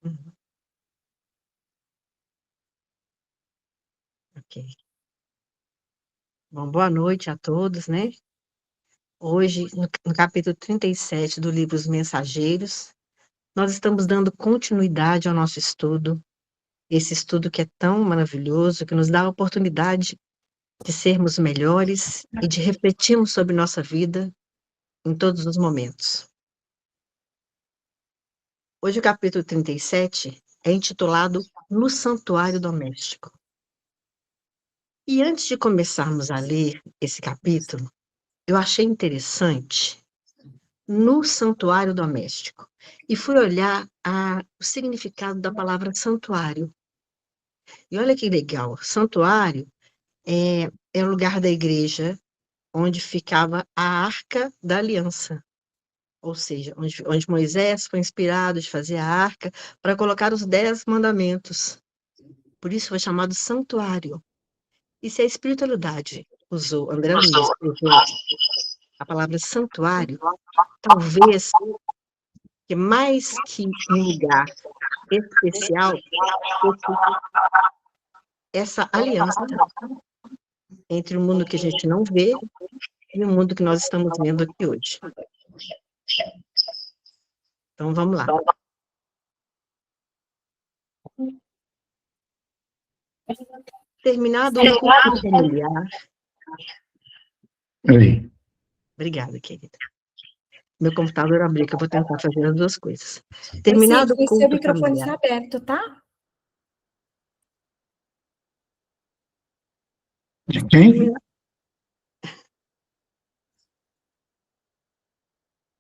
Uhum, ok. Bom, boa noite a todos, né? Hoje, no capítulo 37 do livro Os Mensageiros, nós estamos dando continuidade ao nosso estudo, esse estudo que é tão maravilhoso, que nos dá a oportunidade de sermos melhores e de refletirmos sobre nossa vida em todos os momentos. Hoje, o capítulo 37 é intitulado No Santuário Doméstico. E antes de começarmos a ler esse capítulo, eu achei interessante no santuário doméstico e fui olhar o significado da palavra santuário. E olha que legal, santuário é o lugar da igreja onde ficava a Arca da Aliança, ou seja, onde Moisés foi inspirado de fazer a arca para colocar os 10 mandamentos. Por isso foi chamado santuário. E se a espiritualidade usou, André Luiz usou a palavra santuário, talvez que mais que um lugar especial, fosse essa aliança entre o mundo que a gente não vê e o mundo que nós estamos vendo aqui hoje. Então, vamos lá. Terminado o culto familiar. Oi. Obrigada, querida. Meu computador abriu, que eu vou tentar fazer as duas coisas. Oi, Terminado o Cíntia, seu culto microfone familiar. está aberto, tá? De quem?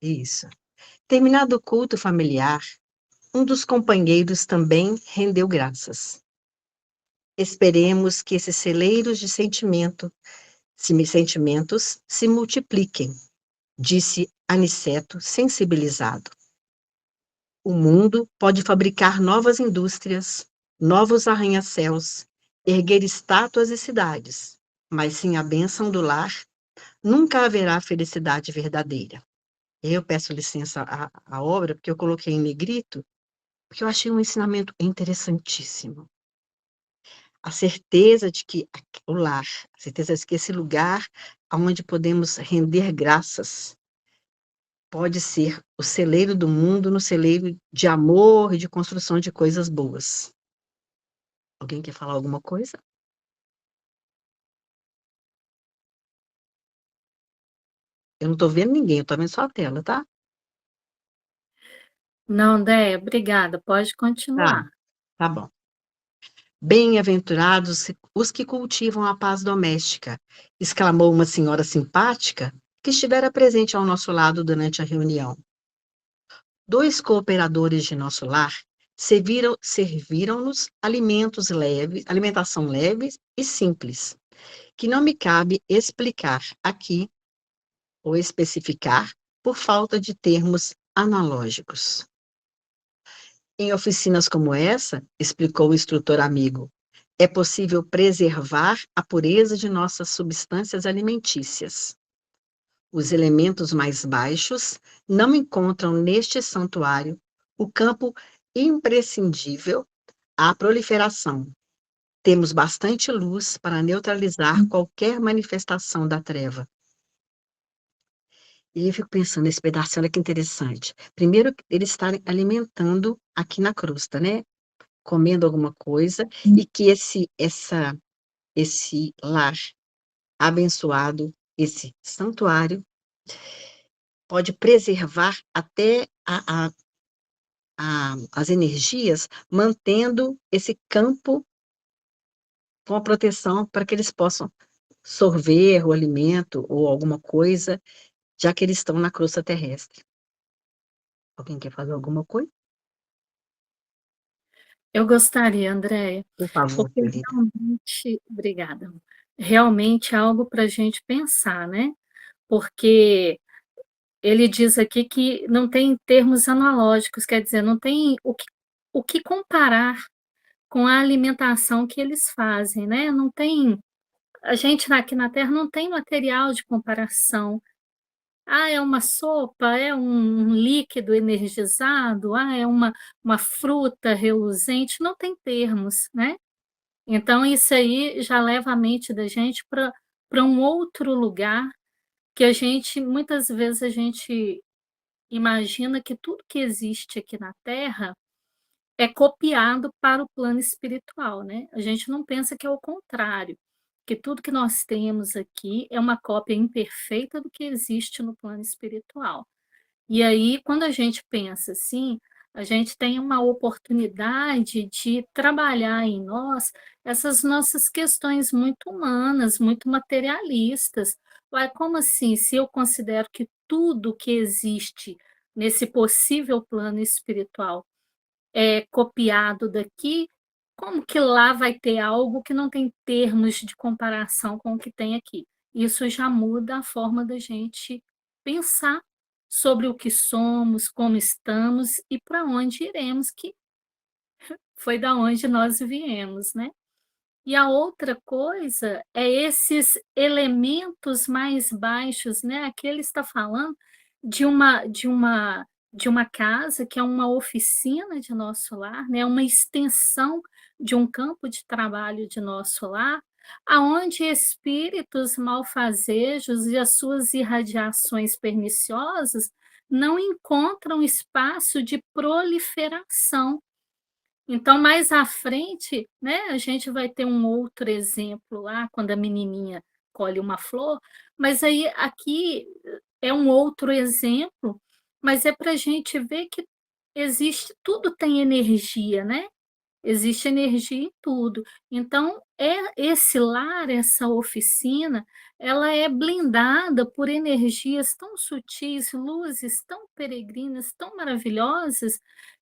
Isso. Terminado o culto familiar, um dos companheiros também rendeu graças. Esperemos que esses celeiros de sentimentos se multipliquem, disse Aniceto, sensibilizado. O mundo pode fabricar novas indústrias, novos arranha-céus, erguer estátuas e cidades, mas sem a bênção do lar, nunca haverá felicidade verdadeira. Eu peço licença à obra, porque eu coloquei em negrito, porque eu achei um ensinamento interessantíssimo. A certeza de que o lar, a certeza de que esse lugar onde podemos render graças, pode ser o celeiro do mundo no celeiro de amor e de construção de coisas boas. Alguém quer falar alguma coisa? Eu não estou vendo ninguém, eu estou vendo só a tela, tá? Não, Déia, obrigada, pode Tá, continuar. tá bom. Bem-aventurados os que cultivam a paz doméstica, exclamou uma senhora simpática que estivera presente ao nosso lado durante a reunião. 2 cooperadores de nosso lar serviram-nos alimentação leve e simples, que não me cabe explicar aqui ou especificar por falta de termos analógicos. Em oficinas como essa, explicou o instrutor amigo, é possível preservar a pureza de nossas substâncias alimentícias. Os elementos mais baixos não encontram neste santuário o campo imprescindível à proliferação. Temos bastante luz para neutralizar qualquer manifestação da treva. E aí eu fico pensando nesse pedaço, olha que interessante. Primeiro, eles estarem alimentando aqui na crosta, né? Comendo alguma coisa, e que esse lar abençoado, esse santuário, pode preservar até as energias, mantendo esse campo com a proteção para que eles possam sorver o alimento ou alguma coisa, já que eles estão na crosta terrestre. Alguém quer fazer alguma coisa? Eu gostaria, Andréia, Por favor, porque querida. realmente, obrigada, realmente é algo para a gente pensar, né? Porque ele diz aqui que não tem termos analógicos, quer dizer, não tem o que comparar com a alimentação que eles fazem, né? Não tem, a gente aqui na Terra não tem material de comparação. Ah, é uma sopa, é um líquido energizado, ah, é uma fruta reluzente, não tem termos, né. Então isso aí já leva a mente da gente para um outro lugar, que a gente muitas vezes a gente imagina que tudo que existe aqui na Terra é copiado para o plano espiritual, né. A gente não pensa que é o contrário, que tudo que nós temos aqui é uma cópia imperfeita do que existe no plano espiritual. E aí, quando a gente pensa assim, a gente tem uma oportunidade de trabalhar em nós essas nossas questões muito humanas, muito materialistas. Uai, como assim? Se eu considero que tudo que existe nesse possível plano espiritual é copiado daqui, como que lá vai ter algo que não tem termos de comparação com o que tem aqui? Isso já muda a forma da gente pensar sobre o que somos, como estamos e para onde iremos, que foi da onde nós viemos, né? E a outra coisa é esses elementos mais baixos, né, aqui ele está falando de uma casa que é uma oficina de nosso lar, né, uma extensão de um campo de trabalho de nosso lar, aonde espíritos malfazejos e as suas irradiações perniciosas não encontram espaço de proliferação. Então, mais à frente, né, a gente vai ter um outro exemplo lá, quando a menininha colhe uma flor, mas aí aqui é um outro exemplo, mas é para a gente ver que existe, tudo tem energia, né? Existe energia em tudo. Então, esse lar, essa oficina, ela é blindada por energias tão sutis, luzes tão peregrinas, tão maravilhosas,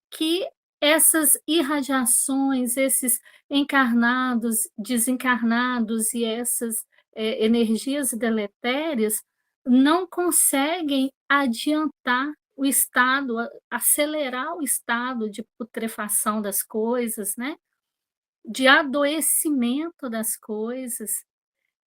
que essas irradiações, esses encarnados, desencarnados e essas, energias deletérias não conseguem adiantar o estado, acelerar o estado de putrefação das coisas, né, de adoecimento das coisas.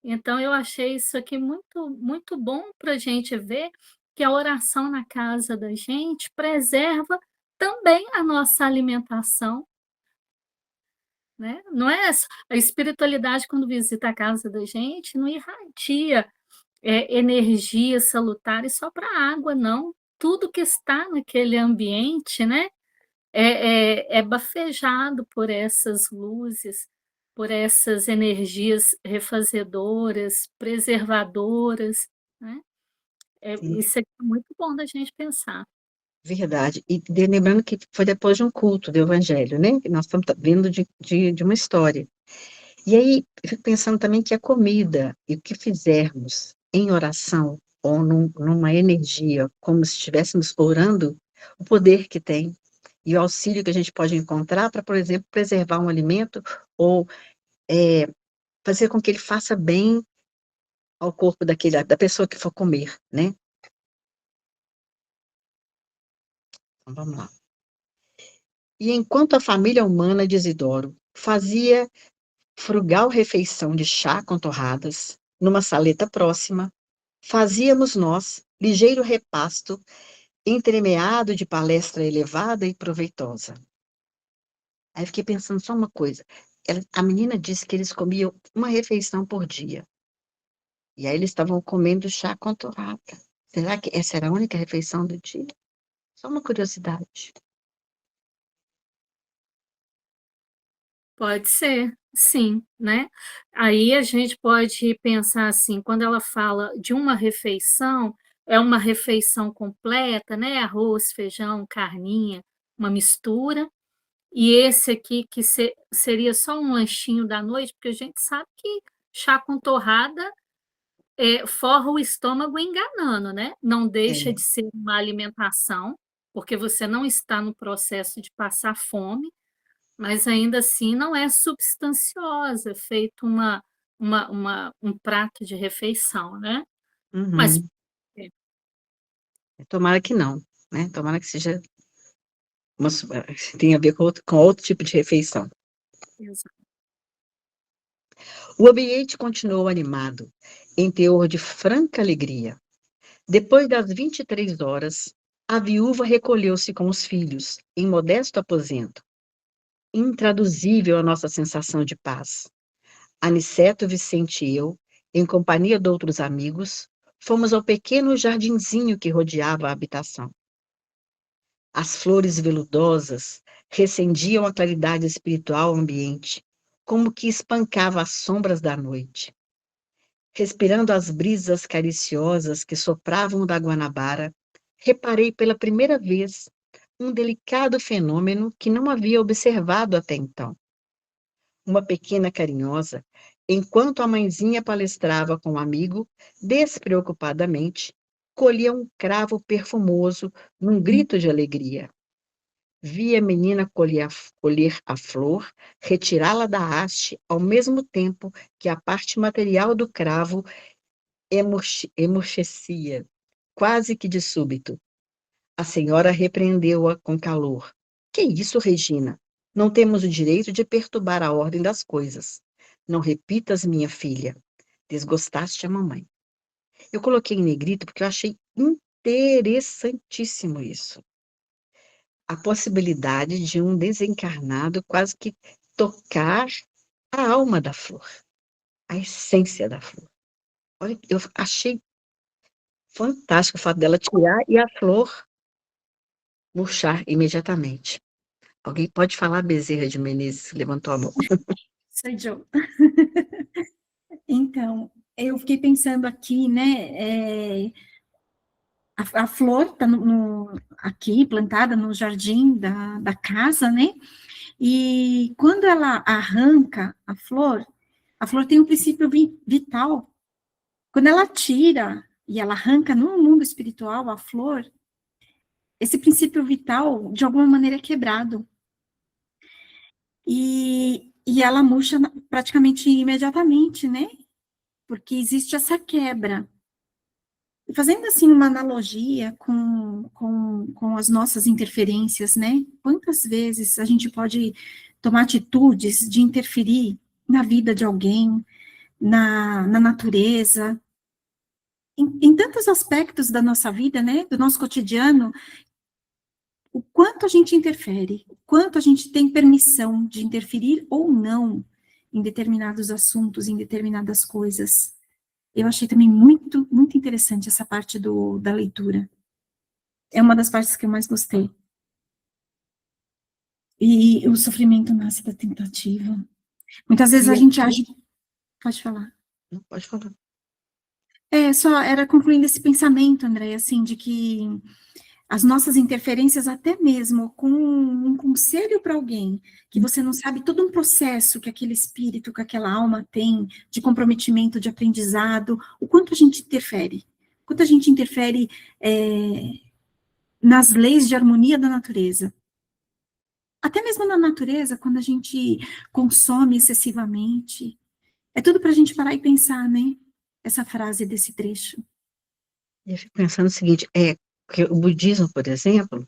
Então eu achei isso aqui muito muito bom para a gente ver que a oração na casa da gente preserva também a nossa alimentação, né. Não é a espiritualidade quando visita a casa da gente, não irradia, energias salutares só para a água não. Tudo que está naquele ambiente, né, é bafejado por essas luzes, por essas energias refazedoras, preservadoras, né. Sim, Isso aqui é muito bom da gente pensar. verdade. E lembrando que foi depois de um culto do evangelho, né, que nós estamos vendo de uma história. E aí, eu fico pensando também que a comida e o que fizermos em oração ou numa energia, como se estivéssemos orando, o poder que tem e o auxílio que a gente pode encontrar para, por exemplo, preservar um alimento ou, eh, fazer com que ele faça bem ao corpo da pessoa que for comer, né. Então vamos lá. E enquanto a família humana de Isidoro fazia frugal refeição de chá com torradas, numa saleta próxima, fazíamos nós ligeiro repasto, entremeado de palestra elevada e proveitosa. Aí fiquei pensando só uma coisa, a menina disse que eles comiam uma refeição por dia, e aí eles estavam comendo chá com torrada. Será que essa era a única refeição do dia? Só uma curiosidade. Pode ser, sim, né. Aí a gente pode pensar assim, quando ela fala de uma refeição, é uma refeição completa, né, arroz, feijão, carninha, uma mistura, e esse aqui que seria só um lanchinho da noite, porque a gente sabe que chá com torrada, forra o estômago enganando, né, não deixa É. de ser uma alimentação, porque você não está no processo de passar fome, mas ainda assim não é substanciosa, é feito um prato de refeição, né. Mas Uhum. Tomara que não, né, tomara que seja tenha a ver com outro tipo de refeição. exa O ambiente continuou animado, em teor de franca alegria. Depois das 23 horas, a viúva recolheu-se com os filhos, em modesto aposento. Intraduzível a nossa sensação de paz. Aniceto, Vicente e eu, em companhia de outros amigos, fomos ao pequeno jardinzinho que rodeava a habitação. As flores veludosas recendiam a claridade espiritual ambiente, como que espancava as sombras da noite. Respirando as brisas cariciosas que sopravam da Guanabara, reparei pela primeira vez um delicado fenômeno que não havia observado até então. Uma pequena carinhosa, enquanto a mãezinha palestrava com um amigo, despreocupadamente, colhia um cravo perfumoso num grito de alegria. Vi a menina colher a flor, retirá-la da haste, ao mesmo tempo que a parte material do cravo emurchecia, quase que de súbito. A senhora repreendeu-a com calor. Que isso, Regina? Não temos o direito de perturbar a ordem das coisas. Não repitas, minha filha. Desgostaste a mamãe. Eu coloquei em negrito porque eu achei interessantíssimo isso. A possibilidade de um desencarnado quase que tocar a alma da flor, a essência da flor. Olha, eu achei fantástico o fato dela tirar e a flor murchar imediatamente. Alguém pode falar, Bezerra de Menezes? Levantou a mão. Sou eu. Então, eu fiquei pensando aqui, né, a flor está aqui, plantada no jardim da casa, né, e quando ela arranca a flor tem um princípio vital. Quando ela tira e ela arranca no mundo espiritual a flor, esse princípio vital, de alguma maneira, é quebrado. E ela murcha praticamente imediatamente, né? Porque existe essa quebra. E fazendo, assim, uma analogia com as nossas interferências, né? Quantas vezes a gente pode tomar atitudes de interferir na vida de alguém, na natureza, em tantos aspectos da nossa vida, né? Do nosso cotidiano, o quanto a gente interfere, o quanto a gente tem permissão de interferir ou não em determinados assuntos, em determinadas coisas. Eu achei também muito, muito interessante essa parte da leitura. É uma das partes que eu mais gostei. E o sofrimento nasce da tentativa. Muitas vezes a gente age... Pode falar. Não, pode falar. Só era concluindo esse pensamento, André, assim, de que as nossas interferências, até mesmo com um conselho para alguém, que você não sabe todo um processo que aquele espírito, que aquela alma tem, de comprometimento, de aprendizado, o quanto a gente interfere. O quanto a gente interfere nas leis de harmonia da natureza. Até mesmo na natureza, quando a gente consome excessivamente. É tudo para a gente parar e pensar, né? Essa frase desse trecho. Eu fico pensando o seguinte, que o budismo, por exemplo,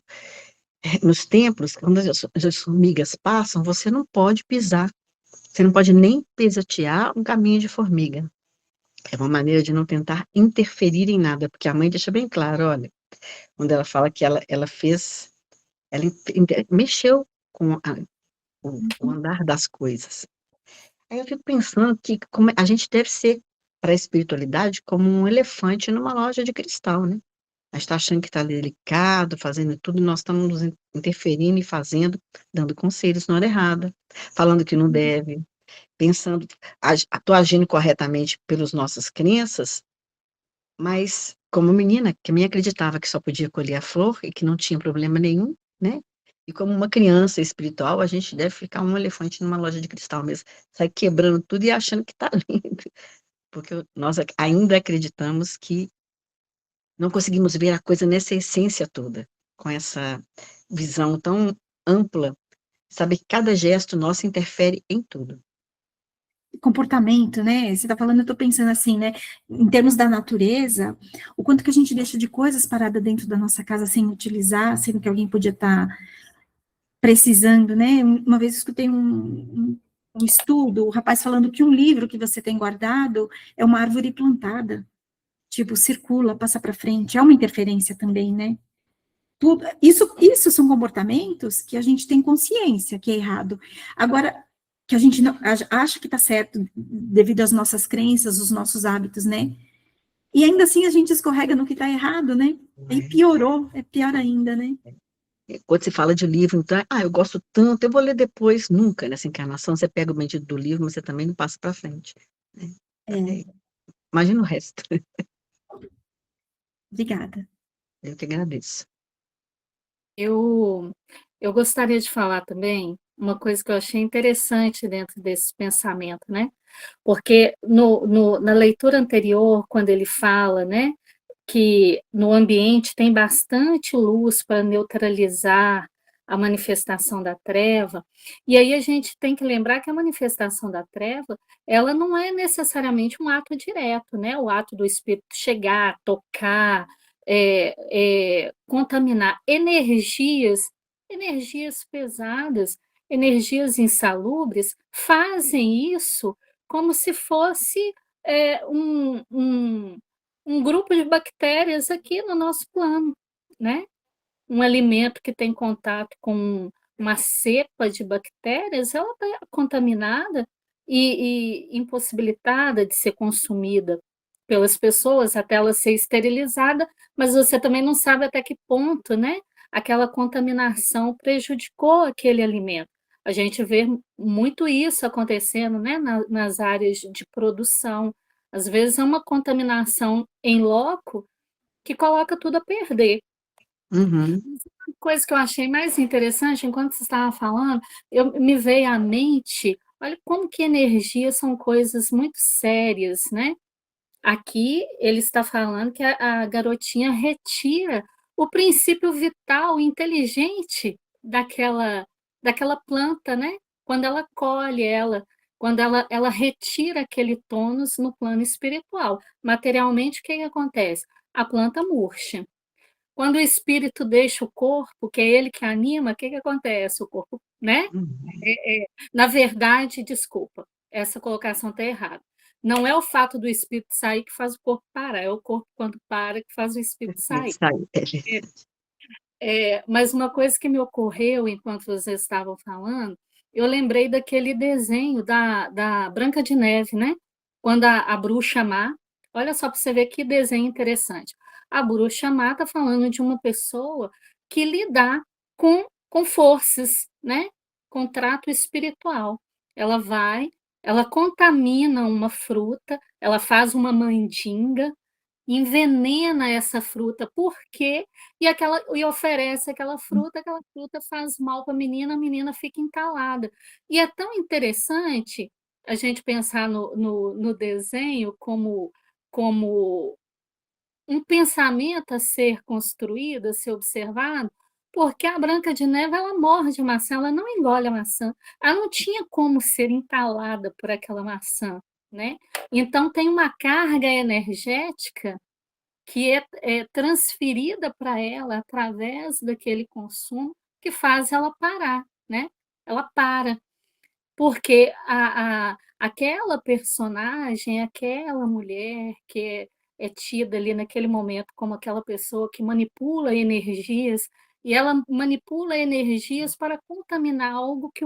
nos templos, quando as formigas passam, você não pode pisar, você não pode nem pisotear um caminho de formiga. É uma maneira de não tentar interferir em nada, porque a mãe deixa bem claro, olha, quando ela fala que ela fez, ela mexeu com o andar das coisas. Aí eu fico pensando que a gente deve ser, para a espiritualidade, como um elefante numa loja de cristal, né? A gente está achando que está delicado, fazendo tudo, e nós estamos nos interferindo e fazendo, dando conselhos na hora errada, falando que não deve, pensando, estou agindo corretamente pelas nossas crenças, mas como menina, que me acreditava que só podia colher a flor e que não tinha problema nenhum, né? E como uma criança espiritual, a gente deve ficar um elefante numa loja de cristal mesmo, sai quebrando tudo e achando que está lindo, porque nós ainda acreditamos que não conseguimos ver a coisa nessa essência toda, com essa visão tão ampla, sabe que cada gesto nosso interfere em tudo. Comportamento, né? Você está falando, eu estou pensando assim, né? Em termos da natureza, o quanto que a gente deixa de coisas paradas dentro da nossa casa sem utilizar, sendo que alguém podia estar precisando, né? Uma vez eu escutei um estudo, o rapaz falando que um livro que você tem guardado é uma árvore plantada. tipo, circula, passa para frente, é uma interferência também, né? Tudo, isso são comportamentos que a gente tem consciência que é errado. Agora, que a gente não, acha que está certo devido às nossas crenças, os nossos hábitos, né? E ainda assim a gente escorrega no que está errado, né? Aí piorou, é pior ainda, né? Quando se fala de livro, então, eu gosto tanto, eu vou ler depois, nunca nessa encarnação, você pega o bendito do livro, mas você também não passa para frente. Né? É, Imagina o resto. obrigada. Eu que agradeço. Eu, eu gostaria de falar também uma coisa que eu achei interessante dentro desse pensamento, né? Porque na leitura anterior, quando ele fala, né, que no ambiente tem bastante luz para neutralizar a manifestação da treva, e aí a gente tem que lembrar que a manifestação da treva, ela não é necessariamente um ato direto, né? O ato do espírito chegar, tocar, contaminar energias pesadas, energias insalubres, fazem isso como se fosse um grupo de bactérias aqui no nosso plano, né? Um alimento que tem contato com uma cepa de bactérias, ela está contaminada e impossibilitada de ser consumida pelas pessoas até ela ser esterilizada, mas você também não sabe até que ponto, né, aquela contaminação prejudicou aquele alimento. A gente vê muito isso acontecendo, né, nas áreas de produção. Às vezes é uma contaminação em loco que coloca tudo a perder. Uhum. Uma coisa que eu achei mais interessante, enquanto você estava falando, me veio à mente, olha como que energia são coisas muito sérias, né? Aqui ele está falando que a garotinha retira o princípio vital, inteligente daquela planta, né? Quando ela colhe ela, quando ela retira aquele tônus no plano espiritual. Materialmente, o que acontece? A planta murcha. Quando o espírito deixa o corpo, que é ele que anima, o que acontece? O corpo, né? Uhum. Na verdade, desculpa, essa colocação está errada. Não é o fato do espírito sair que faz o corpo parar, é o corpo, quando para, que faz o espírito sair. Mas uma coisa que me ocorreu enquanto vocês estavam falando, eu lembrei daquele desenho da Branca de Neve, né? Quando a bruxa má, olha só para você ver que desenho interessante. A bruxa má está falando de uma pessoa que lidar com forças, né? Com trato espiritual. Ela vai, ela contamina uma fruta, ela faz uma mandinga, envenena essa fruta, por quê? E oferece aquela fruta faz mal para a menina fica entalada. E é tão interessante a gente pensar no desenho como um pensamento a ser construído, a ser observado, porque a Branca de Neve ela morde a maçã, ela não engole a maçã, ela não tinha como ser entalada por aquela maçã, né? Então tem uma carga energética que é transferida para ela através daquele consumo que faz ela parar, né? Ela para, porque aquela personagem, aquela mulher que é tida ali naquele momento como aquela pessoa que manipula energias, e ela manipula energias para contaminar algo que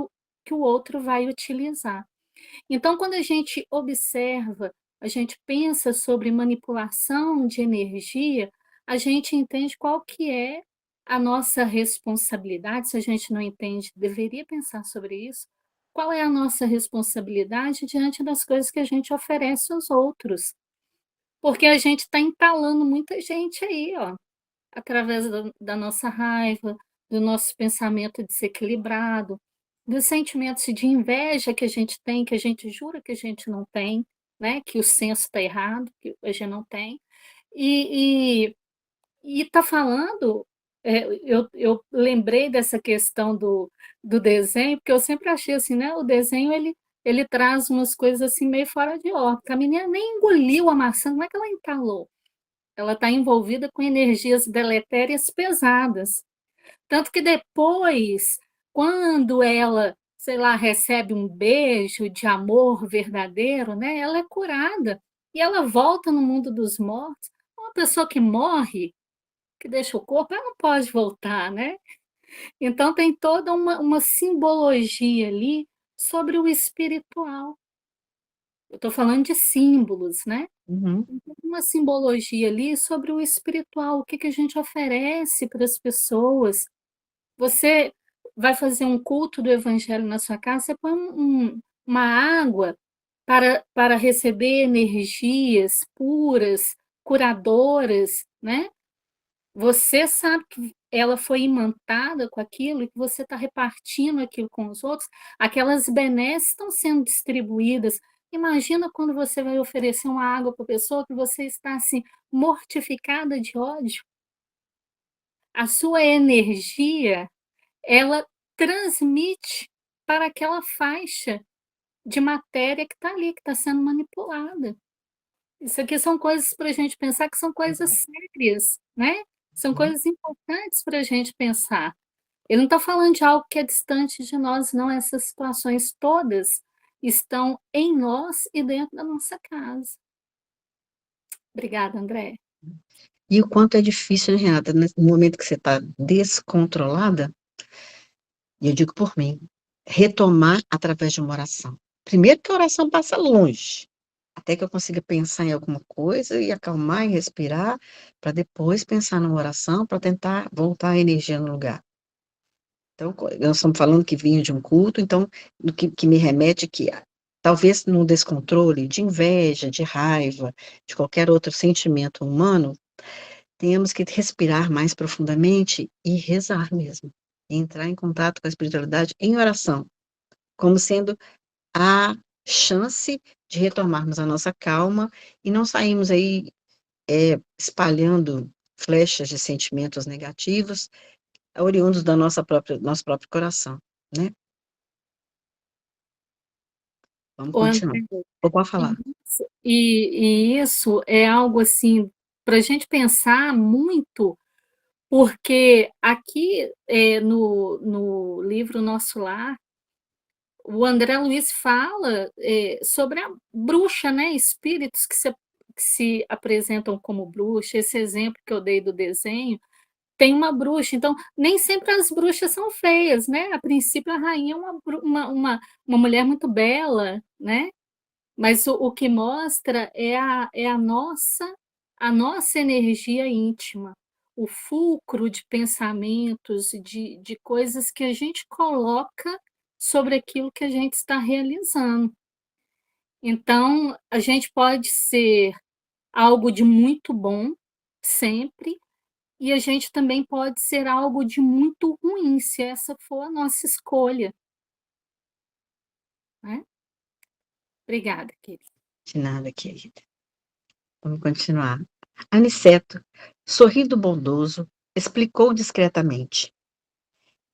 o outro vai utilizar. Então, quando a gente observa, a gente pensa sobre manipulação de energia, a gente entende qual que é a nossa responsabilidade, se a gente não entende, deveria pensar sobre isso, qual é a nossa responsabilidade diante das coisas que a gente oferece aos outros, porque a gente está entalando muita gente aí, ó, através da nossa raiva, do nosso pensamento desequilibrado, dos sentimentos de inveja que a gente tem, que a gente jura que a gente não tem, né? Que o senso está errado, que a gente não tem. E está falando, eu lembrei dessa questão do desenho, porque eu sempre achei assim, né? O desenho ele traz umas coisas assim meio fora de órbita. A menina nem engoliu a maçã, como é que ela entalou? Ela está envolvida com energias deletérias pesadas. Tanto que depois, quando ela, sei lá, recebe um beijo de amor verdadeiro, né, ela é curada. E ela volta no mundo dos mortos, uma pessoa que morre, que deixa o corpo, ela não pode voltar, né. Então tem toda uma simbologia ali sobre o espiritual. Eu estou falando de símbolos, né. Uhum. Então uma simbologia ali sobre o espiritual, o que que a gente oferece para as pessoas. Você vai fazer um culto do evangelho na sua casa, você põe uma água para receber energias puras, curadoras, né. Você sabe que ela foi imantada com aquilo e que você está repartindo aquilo com os outros, aquelas benesses estão sendo distribuídas. Imagina quando você vai oferecer uma água para a pessoa que você está, assim, mortificada de ódio. A sua energia, ela transmite para aquela faixa de matéria que está ali, que está sendo manipulada. Isso aqui são coisas para a gente pensar que são coisas Uhum. sérias, né, são Uhum. coisas importantes para a gente pensar. Ele não está falando de algo que é distante de nós não, essas situações todas estão em nós e dentro da nossa casa. Obrigada, André. E o quanto é difícil, né, Renata, no momento que você está descontrolada, e eu digo por mim, retomar através de uma oração. Primeiro que a oração passa longe, até que eu consiga pensar em alguma coisa e acalmar e respirar, para depois pensar numa oração, para tentar voltar a energia no lugar. Então, nós estamos falando que vinha de um culto, então, do que me remete que, talvez num descontrole de inveja, de raiva, de qualquer outro sentimento humano, tenhamos que respirar mais profundamente e rezar mesmo, e entrar em contato com a espiritualidade em oração, como sendo a chance de retomarmos a nossa calma e não sairmos aí, espalhando flechas de sentimentos negativos, oriundos da nosso próprio coração, né. Vamos Ô, continuar. André, Ou pode falar. isso é algo, assim, para a gente pensar muito, porque aqui, no livro Nosso Lar, o André Luiz fala, sobre a bruxa, né, espíritos que se apresentam como bruxa, esse exemplo que eu dei do desenho, tem uma bruxa, então nem sempre as bruxas são feias, né, a princípio a rainha é uma mulher muito bela, né, mas o que mostra é a nossa energia íntima, o fulcro de pensamentos, de coisas que a gente coloca sobre aquilo que a gente está realizando. Então, a gente pode ser algo de muito bom, sempre, e a gente também pode ser algo de muito ruim, se essa for a nossa escolha, né. Obrigada, querida. De nada, querida. Vamos continuar. Aniceto, sorrindo bondoso, explicou discretamente: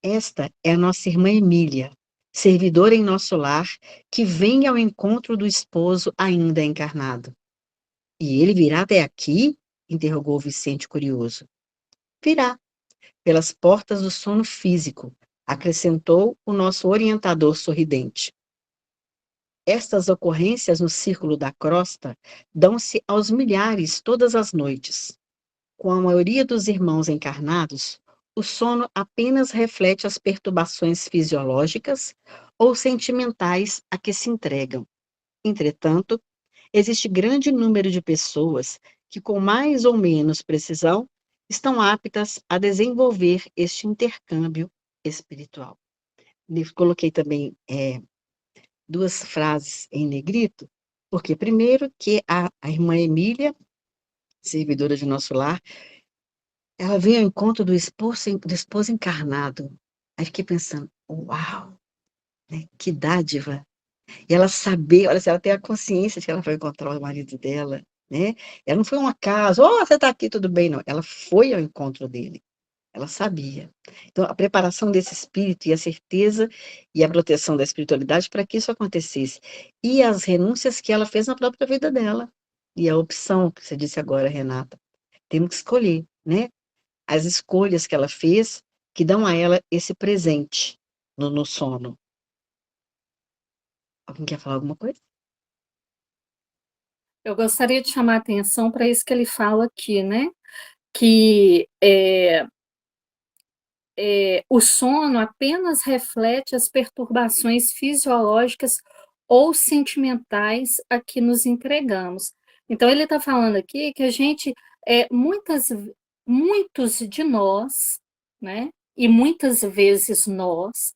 "Esta é a nossa irmã Emília, servidora em nosso lar, que vem ao encontro do esposo ainda encarnado." "E ele virá até aqui?" interrogou Vicente curioso. "Virá, pelas portas do sono físico", acrescentou o nosso orientador sorridente. Estas ocorrências no círculo da crosta dão-se aos milhares todas as noites. Com a maioria dos irmãos encarnados, o sono apenas reflete as perturbações fisiológicas ou sentimentais a que se entregam. Entretanto, existe grande número de pessoas que, com mais ou menos precisão, estão aptas a desenvolver este intercâmbio espiritual. Coloquei também duas frases em negrito, porque primeiro que a irmã Emília, servidora de nosso lar, ela veio ao encontro do esposo encarnado. Aí fiquei pensando: "Uau, né, que dádiva". E ela saber, olha, se ela tem a consciência de que ela vai encontrar o marido dela, né. Ela não foi um acaso: "Ó, você está aqui, tudo bem", não, ela foi ao encontro dele, ela sabia. Então a preparação desse espírito e a certeza e a proteção da espiritualidade para que isso acontecesse. E as renúncias que ela fez na própria vida dela. E a opção que você disse agora, Renata, temos que escolher, né. As escolhas que ela fez, que dão a ela esse presente no sono. Alguém quer falar alguma coisa? Eu gostaria de chamar a atenção para isso que ele fala aqui, né, que, o sono apenas reflete as perturbações fisiológicas ou sentimentais a que nos entregamos. Então ele está falando aqui que a gente, muitos de nós, né, e muitas vezes nós,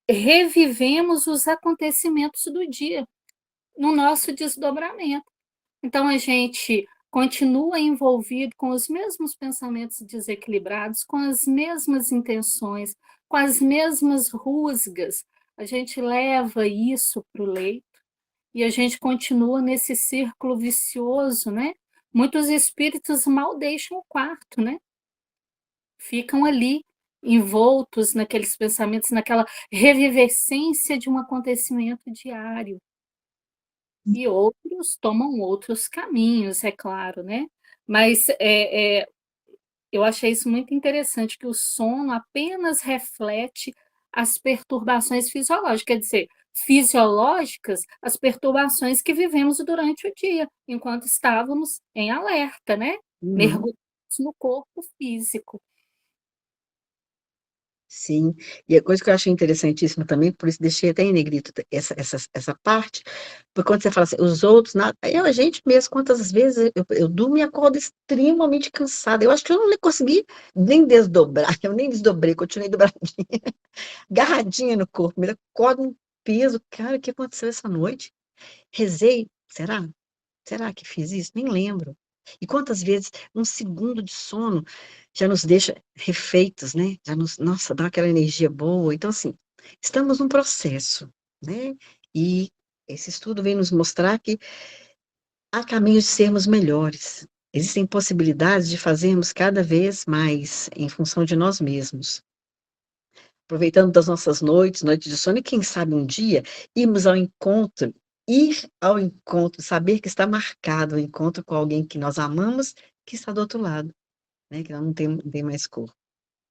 revivemos os acontecimentos do dia, no nosso desdobramento. Então a gente continua envolvido com os mesmos pensamentos desequilibrados, com as mesmas intenções, com as mesmas rusgas. A gente leva isso para o leito e a gente continua nesse círculo vicioso, né? Muitos espíritos mal deixam o quarto, né? Ficam ali envoltos naqueles pensamentos, naquela revivescência de um acontecimento diário. E outros tomam outros caminhos, é claro, né? Mas eu achei isso muito interessante, que o sono apenas reflete as perturbações fisiológicas, quer dizer, fisiológicas, as perturbações que vivemos durante o dia, enquanto estávamos em alerta, né? Uhum. Mergulhados no corpo físico. Sim, e a coisa que eu achei interessantíssima também, por isso deixei até em negrito essa parte, porque quando você fala assim, os outros, nada, a gente mesmo, quantas vezes eu durmo e acordo extremamente cansada, eu acho que eu não consegui nem desdobrar, eu nem desdobrei, continuei dobradinha, agarradinha no corpo, me acordo um peso, cara, o que aconteceu essa noite? Rezei, será? Será que fiz isso? Nem lembro. E quantas vezes um segundo de sono já nos deixa refeitos, né? Já nos, nossa, dá aquela energia boa. Então, assim, estamos num processo, né? E esse estudo vem nos mostrar que há caminhos de sermos melhores. Existem possibilidades de fazermos cada vez mais em função de nós mesmos. Aproveitando das nossas noites de sono, e quem sabe um dia ir ao encontro, saber que está marcado o encontro com alguém que nós amamos, que está do outro lado, né, que não tem mais cor.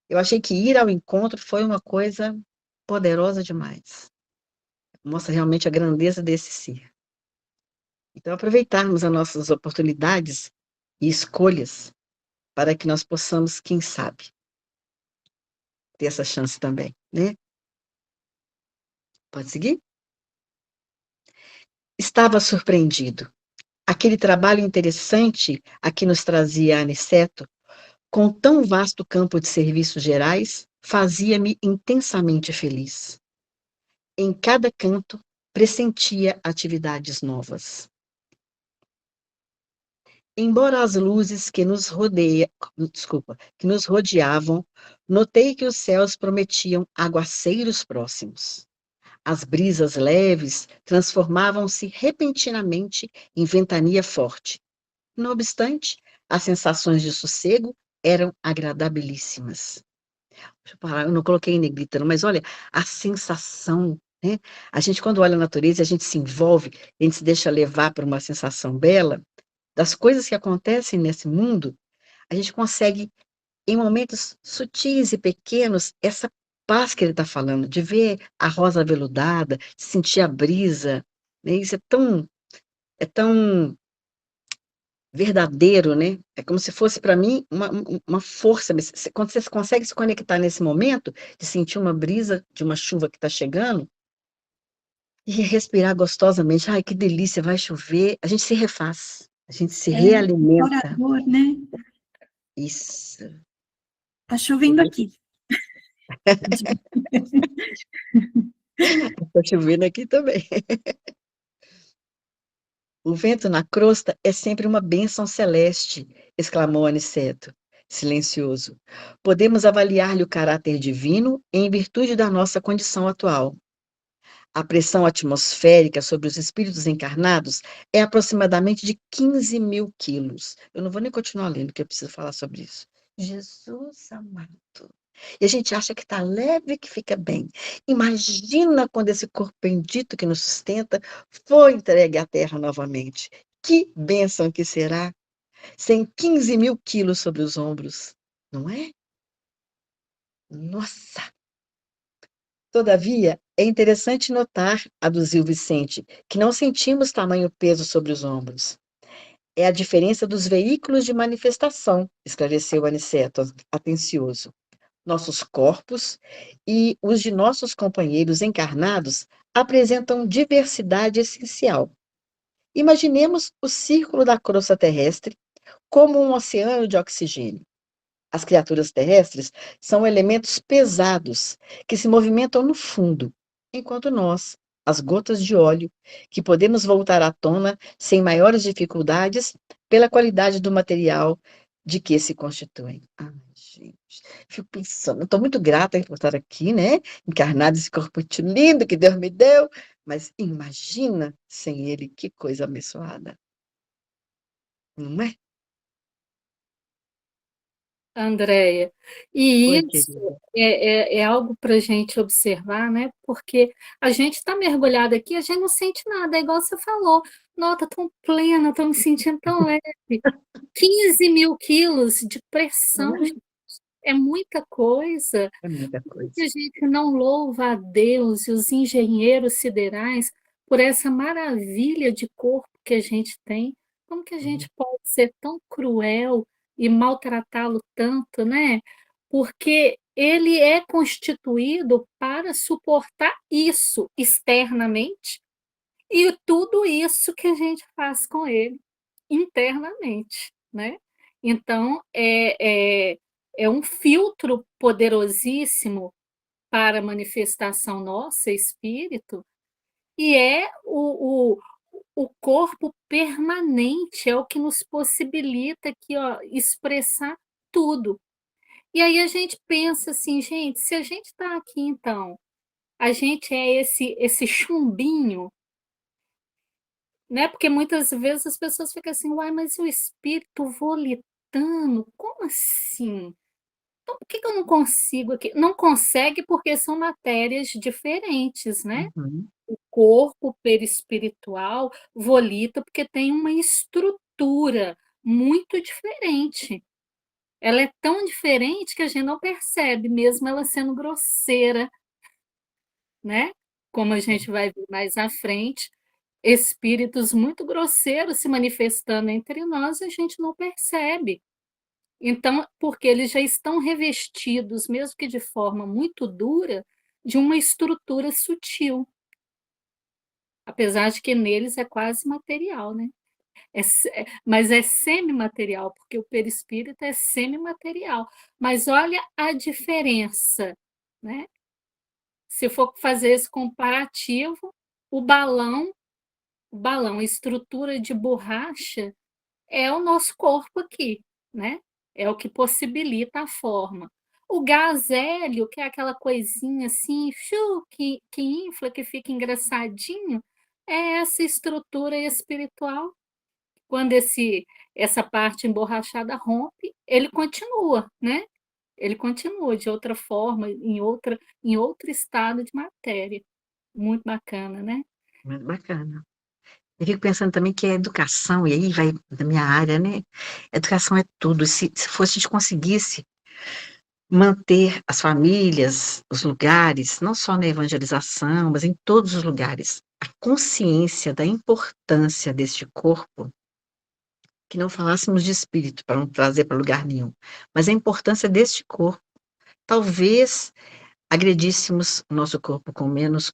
Eu achei que ir ao encontro foi uma coisa poderosa demais. Mostra realmente a grandeza desse ser. Então, aproveitarmos as nossas oportunidades e escolhas para que nós possamos, quem sabe, ter essa chance também, né? Pode seguir? Estava surpreendido. Aquele trabalho interessante a que nos trazia Aniceto, com tão vasto campo de serviços gerais, fazia-me intensamente feliz. Em cada canto, pressentia atividades novas. Embora as luzes que nos rodeavam, notei que os céus prometiam aguaceiros próximos. As brisas leves transformavam-se repentinamente em ventania forte. Não obstante, as sensações de sossego eram agradabilíssimas. Deixa eu parar, eu não coloquei em negrita, não, mas olha, a sensação, né? A gente, quando olha a natureza, a gente se envolve, a gente se deixa levar por uma sensação bela, das coisas que acontecem nesse mundo, a gente consegue, em momentos sutis e pequenos, essa paz que ele está falando, de ver a rosa aveludada, de sentir a brisa, né? Isso é tão verdadeiro, né? É como se fosse para mim uma força. Quando você consegue se conectar nesse momento, de sentir uma brisa de uma chuva que está chegando, e respirar gostosamente, ai, que delícia, vai chover, a gente se refaz, a gente se É realimenta. restaurador, né? Isso. Tá chovendo aqui. Está chovendo aqui também. O vento na crosta é sempre uma bênção celeste, exclamou Aniceto, silencioso. Podemos avaliar-lhe o caráter divino em virtude da nossa condição atual. A pressão atmosférica sobre os espíritos encarnados é aproximadamente de 15 mil quilos. Eu não vou nem continuar lendo, porque eu preciso falar sobre isso. Jesus amado. E a gente acha que está leve, que fica bem. Imagina quando esse corpo bendito que nos sustenta for entregue à terra novamente. Que bênção que será, sem 15 mil quilos sobre os ombros, não é? Nossa! Todavia, é interessante notar, aduziu Vicente, que não sentimos tamanho peso sobre os ombros. É a diferença dos veículos de manifestação, esclareceu Aniceto, atencioso. Nossos corpos e os de nossos companheiros encarnados apresentam diversidade essencial. Imaginemos o círculo da crosta terrestre como um oceano de oxigênio. As criaturas terrestres são elementos pesados que se movimentam no fundo, enquanto nós, as gotas de óleo, que podemos voltar à tona sem maiores dificuldades pela qualidade do material de que se constituem. Ai, gente, fico pensando, estou muito grata por estar aqui, né? Encarnado esse corpo lindo que Deus me deu, mas imagina sem ele, que coisa abençoada, não é? Andréia, e Oi, isso querida. é algo para a gente observar, né? Porque a gente está mergulhado aqui, a gente não sente nada, é igual você falou. Nossa, tão plena, estou me sentindo tão leve. 15.000 quilos de pressão, Não é? gente, é muita coisa. É muita Por que a coisa. gente não louva a Deus e os engenheiros siderais por essa maravilha de corpo que a gente tem? Como que a gente pode ser tão cruel e maltratá-lo tanto, né? Porque ele é constituído para suportar isso externamente e tudo isso que a gente faz com ele internamente, né? Então, é um filtro poderosíssimo para a manifestação nossa, espírito, e é o corpo permanente, é o que nos possibilita aqui, ó, expressar tudo. E aí a gente pensa assim, gente, se a gente está aqui, então, a gente é esse chumbinho, né? Porque muitas vezes as pessoas ficam assim, uai, mas o espírito volitando, como assim? Então, por que eu não consigo aqui? Não consegue porque são matérias diferentes, né? Uhum. O corpo perispiritual volita porque tem uma estrutura muito diferente. Ela é tão diferente que a gente não percebe, mesmo ela sendo grosseira, né? Como a gente vai ver mais à frente, espíritos muito grosseiros se manifestando entre nós, a gente não percebe. Então, porque eles já estão revestidos, mesmo que de forma muito dura, de uma estrutura sutil, apesar de que neles é quase material, né? Mas é semimaterial, porque o perispírito é semimaterial. Mas olha a diferença, né? Se for fazer esse comparativo, o balão, a estrutura de borracha, é o nosso corpo aqui, né? É o que possibilita a forma. O gás hélio, que é aquela coisinha assim, que infla, que fica engraçadinho, é essa estrutura espiritual. Quando essa parte emborrachada rompe, ele continua, né? Ele continua de outra forma, em outro estado de matéria. Muito bacana, né? Muito bacana. Eu fico pensando também que a educação, e aí vai da minha área, né? Educação é tudo. Se fosse a gente conseguisse manter as famílias, os lugares, não só na evangelização, mas em todos os lugares, a consciência da importância deste corpo, que não falássemos de espírito, para não trazer para lugar nenhum, mas a importância deste corpo, talvez agredíssemos o nosso corpo com menos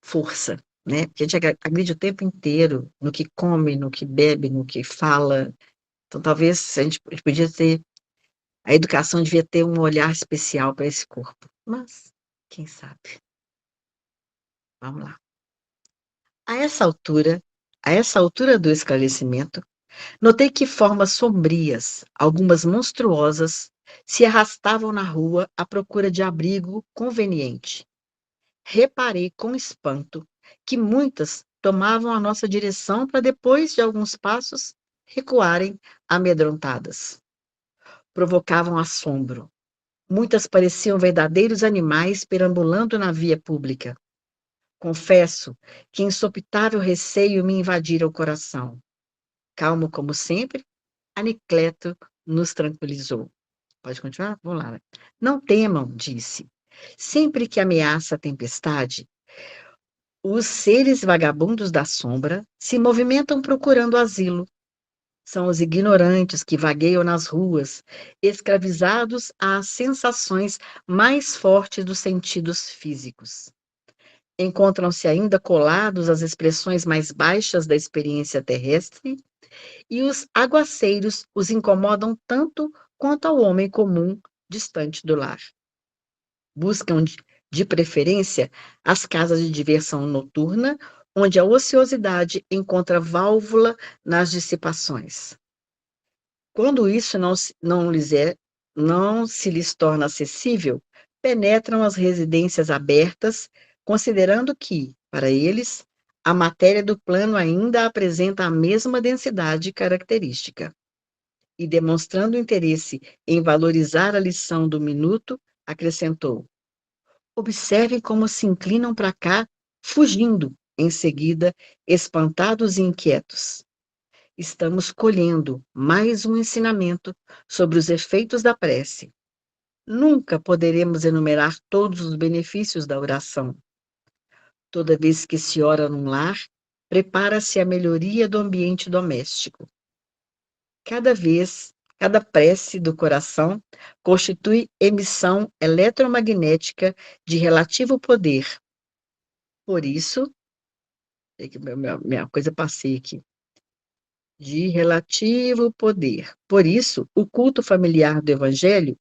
força, né? Porque a gente agride o tempo inteiro no que come, no que bebe, no que fala. Então, talvez a gente podia ter, a educação devia ter um olhar especial para esse corpo. Mas, quem sabe? Vamos lá. A essa altura, a essa altura do esclarecimento, notei que formas sombrias, algumas monstruosas, se arrastavam na rua à procura de abrigo conveniente. Reparei com espanto que muitas tomavam a nossa direção para depois de alguns passos recuarem amedrontadas. Provocavam assombro. Muitas pareciam verdadeiros animais perambulando na via pública. Confesso que insopitável receio me invadira o coração. Calmo como sempre, Anicleto nos tranquilizou. Pode continuar? Vamos lá. Não temam, disse. Sempre que ameaça a tempestade, os seres vagabundos da sombra se movimentam procurando asilo. São os ignorantes que vagueiam nas ruas, escravizados às sensações mais fortes dos sentidos físicos. Encontram-se ainda colados às expressões mais baixas da experiência terrestre, e os aguaceiros os incomodam tanto quanto ao homem comum distante do lar. Buscam, de preferência, as casas de diversão noturna, onde a ociosidade encontra válvula nas dissipações. Quando isso não se lhes torna acessível, penetram as residências abertas, considerando que, para eles, a matéria do plano ainda apresenta a mesma densidade característica. E demonstrando interesse em valorizar a lição do minuto, acrescentou: observem como se inclinam para cá, fugindo, em seguida, espantados e inquietos. Estamos colhendo mais um ensinamento sobre os efeitos da prece. Nunca poderemos enumerar todos os benefícios da oração. Toda vez que se ora num lar, prepara-se a melhoria do ambiente doméstico. Cada prece do coração constitui emissão eletromagnética de relativo poder. Por isso, minha coisa passei aqui. De relativo poder. Por isso, o culto familiar do Evangelho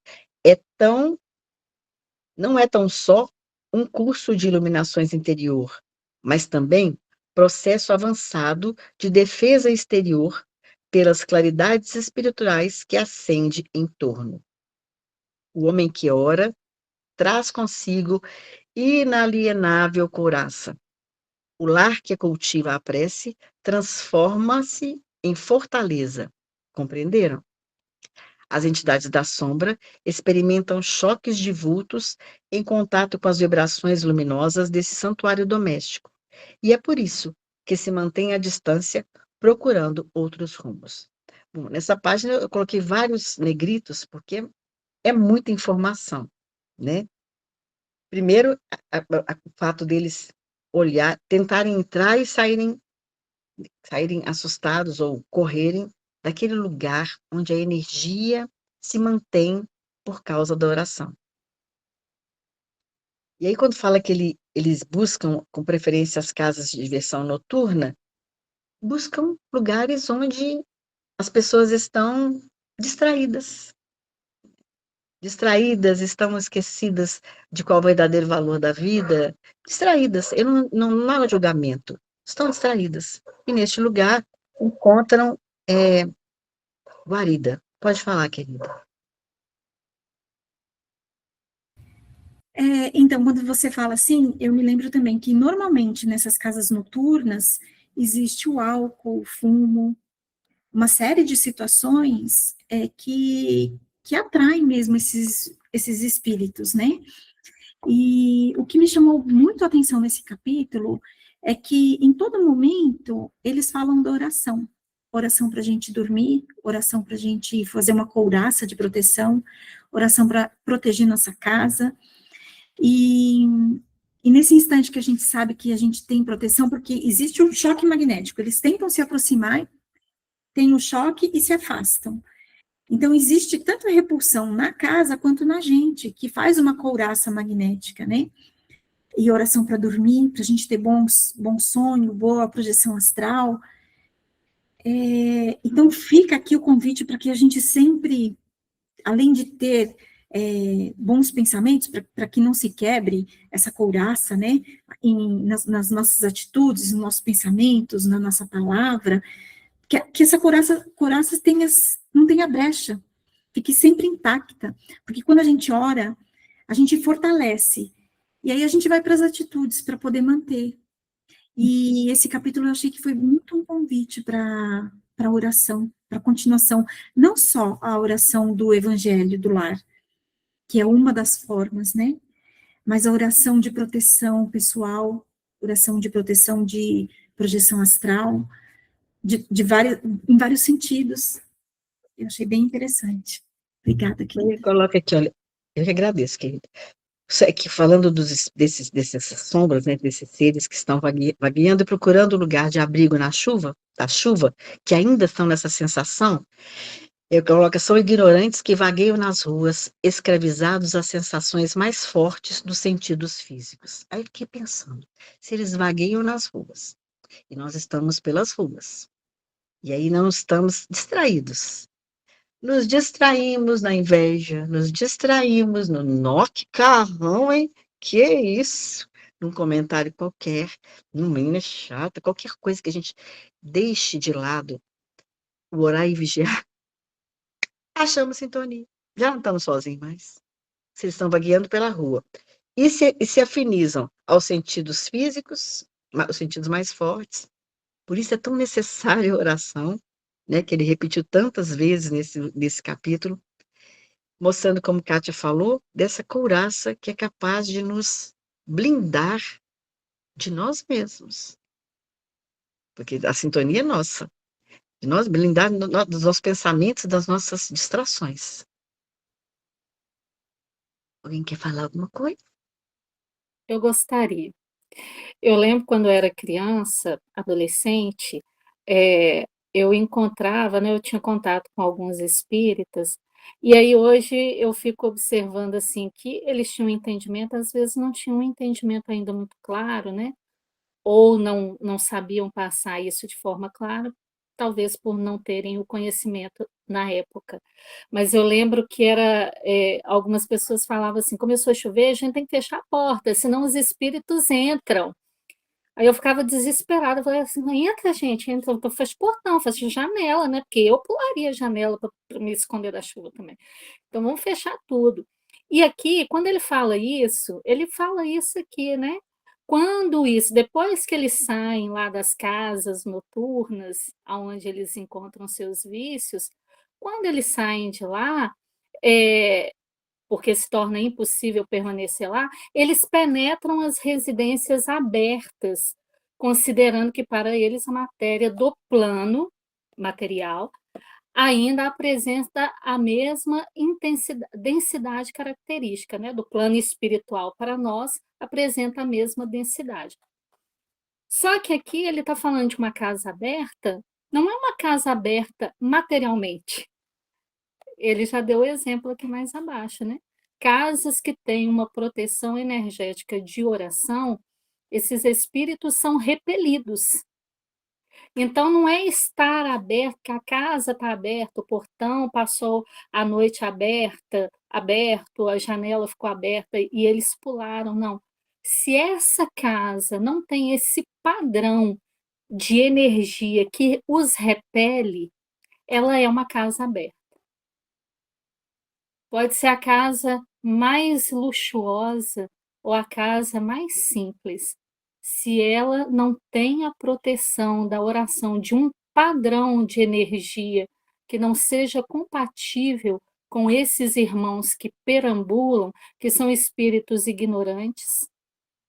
não é tão só um curso de iluminações interior, mas também processo avançado de defesa exterior pelas claridades espirituais que acende em torno. O homem que ora traz consigo inalienável couraça. O lar que cultiva a prece transforma-se em fortaleza. Compreenderam? As entidades da sombra experimentam choques de vultos em contato com as vibrações luminosas desse santuário doméstico. E é por isso que se mantém à distância, procurando outros rumos. Bom, nessa página eu coloquei vários negritos, porque é muita informação, né? Primeiro, o fato deles olhar, tentarem entrar e saírem assustados ou correrem daquele lugar onde a energia se mantém por causa da oração. E aí, quando fala que eles buscam, com preferência, as casas de diversão noturna, buscam lugares onde as pessoas estão distraídas. Distraídas, estão esquecidas de qual é o verdadeiro valor da vida. Distraídas, não há julgamento. Estão distraídas. E neste lugar encontram guarida. Pode falar, querida. Então, quando você fala assim, eu me lembro também que normalmente nessas casas noturnas existe o álcool, o fumo, uma série de situações que atraem mesmo esses espíritos, né? E o que me chamou muito a atenção nesse capítulo é que em todo momento eles falam da oração. Oração para a gente dormir, oração para a gente fazer uma couraça de proteção, oração para proteger nossa casa. E nesse instante que a gente sabe que a gente tem proteção, porque existe um choque magnético, eles tentam se aproximar, tem o choque e se afastam. Então, existe tanto a repulsão na casa quanto na gente, que faz uma couraça magnética, né? E oração para dormir, para a gente ter bom sonho, boa projeção astral. Então, fica aqui o convite para que a gente sempre, além de ter bons pensamentos, para que não se quebre essa couraça, né? Nas nossas atitudes, nos nossos pensamentos, na nossa palavra, que essa couraça não tenha brecha, fique sempre intacta, porque quando a gente ora, a gente fortalece, e aí a gente vai para as atitudes para poder manter. E esse capítulo eu achei que foi muito um convite para a oração, para a continuação, não só a oração do Evangelho do Lar, que é uma das formas, né? Mas a oração de proteção pessoal, oração de proteção de projeção astral, em vários sentidos. Eu achei bem interessante. Obrigada, querida. Coloca aqui, olha. Eu que agradeço, querida. que falando dessas sombras, né, desses seres que estão vagueando e procurando lugar de abrigo da chuva, que ainda estão nessa sensação, eu coloco, são ignorantes que vagueiam nas ruas, escravizados às sensações mais fortes dos sentidos físicos. Aí eu fiquei pensando, se eles vagueiam nas ruas, e nós estamos pelas ruas, e aí não estamos distraídos. Nos distraímos na inveja, nos distraímos no nó, que carrão, hein? Que isso? Num comentário qualquer, numa menina chata, qualquer coisa que a gente deixe de lado, o orar e vigiar, achamos sintonia. Já não estamos sozinhos mais. Se eles estão vagueando pela rua. E se afinizam aos sentidos físicos, os sentidos mais fortes. Por isso é tão necessária a oração, né, que ele repetiu tantas vezes nesse capítulo, mostrando, como Kátia falou, dessa couraça que é capaz de nos blindar de nós mesmos. Porque a sintonia é nossa, de nós blindar dos nossos pensamentos, das nossas distrações. Alguém quer falar alguma coisa? Eu gostaria. Eu lembro quando eu era criança, adolescente, eu encontrava, né, eu tinha contato com alguns espíritas, e aí hoje eu fico observando, assim, que eles tinham um entendimento, às vezes não tinham um entendimento ainda muito claro, né, ou não sabiam passar isso de forma clara, talvez por não terem o conhecimento na época. Mas eu lembro que algumas pessoas falavam assim: "Começou a chover, a gente tem que fechar a porta, senão os espíritos entram". Aí eu ficava desesperada, eu falei assim: "Não entra gente, entra, então fecha o portão, fecha a janela, né", porque eu pularia a janela para me esconder da chuva também. Então vamos fechar tudo. E aqui, quando ele fala isso aqui, né, quando isso depois que eles saem lá das casas noturnas, aonde eles encontram seus vícios, quando eles saem de lá, eh, porque se torna impossível permanecer lá, eles penetram as residências abertas, considerando que para eles a matéria do plano material ainda apresenta a mesma densidade característica, né, do plano espiritual para nós apresenta a mesma densidade. Só que aqui ele está falando de uma casa aberta, não é uma casa aberta materialmente. Ele já deu o exemplo aqui mais abaixo, né? Casas que têm uma proteção energética de oração, esses espíritos são repelidos. Então, não é estar aberto, que a casa está aberta, o portão passou a noite aberto, a janela ficou aberta e eles pularam, não. Se essa casa não tem esse padrão de energia que os repele, ela é uma casa aberta. Pode ser a casa mais luxuosa ou a casa mais simples. Se ela não tem a proteção da oração de um padrão de energia que não seja compatível com esses irmãos que perambulam, que são espíritos ignorantes,